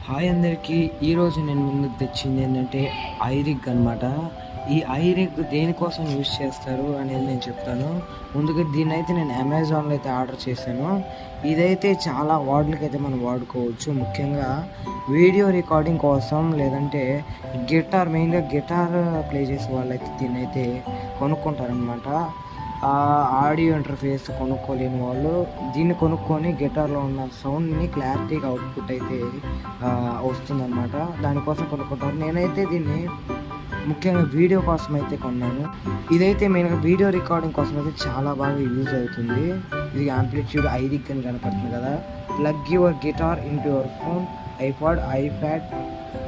Hi అందరికీ. ఈరోజు నేను ముందుకు తెచ్చింది ఏంటంటే ఐరిగ్ అనమాట. ఈ ఐరిగ్ దేనికోసం యూజ్ చేస్తారు అనేది నేను చెప్తాను. ముందుగా దీన్ని అయితే నేను అమెజాన్లో అయితే ఆర్డర్ చేశాను. ఇదైతే చాలా వార్డులకైతే మనం వాడుకోవచ్చు. ముఖ్యంగా వీడియో రికార్డింగ్ కోసం, లేదంటే మెయిన్గా గిటార్ ప్లే చేసే వాళ్ళైతే దీన్ని అయితే కొనుక్కుంటారనమాట. ఆడియో ఇంటర్ఫేస్ కొనుక్కోలేని వాళ్ళు దీన్ని కొనుక్కొని గిటార్లో ఉన్న సౌండ్ని క్లారిటీగా అవుట్పుట్ అయితే వస్తుందన్నమాట. దానికోసం కొనుక్కుంటారు. నేనైతే దీన్ని ముఖ్యంగా వీడియో కోసం అయితే కొన్నాను. ఇదైతే మెయిన్గా వీడియో రికార్డింగ్ కోసం అయితే చాలా బాగా యూజ్ అవుతుంది. ఇది యాంప్లిట్యూడ్ ఐరిగ్ అని కనపడుతుంది కదా. Plug your guitar into your phone, iPod, iPad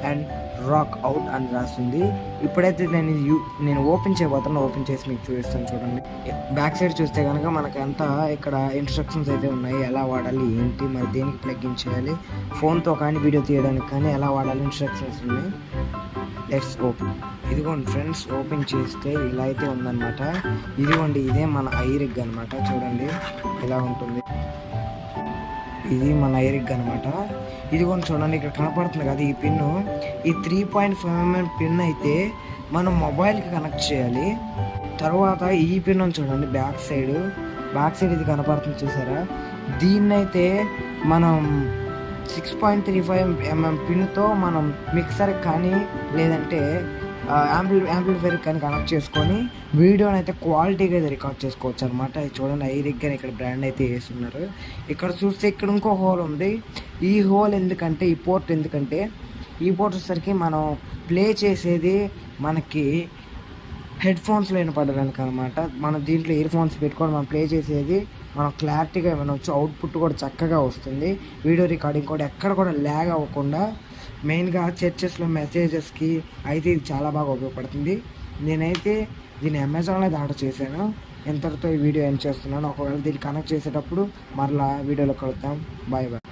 and rock out అని రాస్తుంది. ఇప్పుడైతే నేను ఓపెన్ చేయబోతాను. ఓపెన్ చేసి మీకు చూపిస్తాను చూడండి. బ్యాక్ సైడ్ చూస్తే కనుక మనకంతా ఇక్కడ ఇన్స్ట్రక్షన్స్ అయితే ఉన్నాయి. ఎలా వాడాలి, ఏంటి, మరి దేనికి ప్లగ్ ఇన్ చేయాలి, ఫోన్తో కానీ వీడియో తీయడానికి కానీ ఎలా వాడాలి ఇన్స్ట్రక్షన్స్ ఉన్నాయి. Let's open. ఇదిగోండి ఫ్రెండ్స్, ఓపెన్ చేస్తే ఇలా అయితే ఉందన్నమాట. ఇదిగోండి, ఇదే మన ఐరిగ్ అనమాట. చూడండి ఇలా ఉంటుంది. ఇది మన ఐరిగ్ అనమాట. ఇదిగోండి చూడండి, ఇక్కడ కనపడుతుంది కదా ఈ పిన్ను. ఈ 3.5mm పిన్ అయితే మనం మొబైల్కి కనెక్ట్ చేయాలి. తర్వాత ఈ పిన్ చూడండి, బ్యాక్ సైడ్ ఇది కనపడుతుంది చూసారా. దీన్నైతే మనం 6.35mm పిన్తో మనం మిక్సర్ కానీ లేదంటే యాంప్లిఫైర్ కానీ కనెక్ట్ చేసుకొని వీడియోని అయితే క్వాలిటీగా అయితే రికార్డ్ చేసుకోవచ్చు అనమాట. ఇది చూడండి, ఐరిగ్ అని ఇక్కడ బ్రాండ్ అయితే వేస్తున్నారు. ఇక్కడ చూస్తే ఇక్కడ ఇంకో హోల్ ఉంది. ఈ హోల్ ఎందుకంటే, ఈ పోర్ట్ ఎందుకంటే, ఈ పోర్ట్ వచ్చేసరికి మనం ప్లే చేసేది మనకి హెడ్ ఫోన్స్లో వినపడడానికి అనమాట. మనం దీంట్లో ఇయర్ ఫోన్స్ పెట్టుకొని మనం ప్లే చేసేది మనం క్లారిటీగా వినవచ్చు. అవుట్పుట్ కూడా చక్కగా వస్తుంది. వీడియో రికార్డింగ్ కూడా ఎక్కడ కూడా ల్యాగ్ అవ్వకుండా, మెయిన్గా చర్చెస్లో మెసేజెస్కి అయితే ఇది చాలా బాగా ఉపయోగపడుతుంది. నేనైతే దీన్ని అమెజాన్లో ఆర్డర్ చేశాను. ఇంతటితో ఈ వీడియో ఎండ్ చేస్తున్నాను. ఒకవేళ దీన్ని కనెక్ట్ చేసేటప్పుడు మరలా వీడియోలో కలుద్దాం. Bye bye.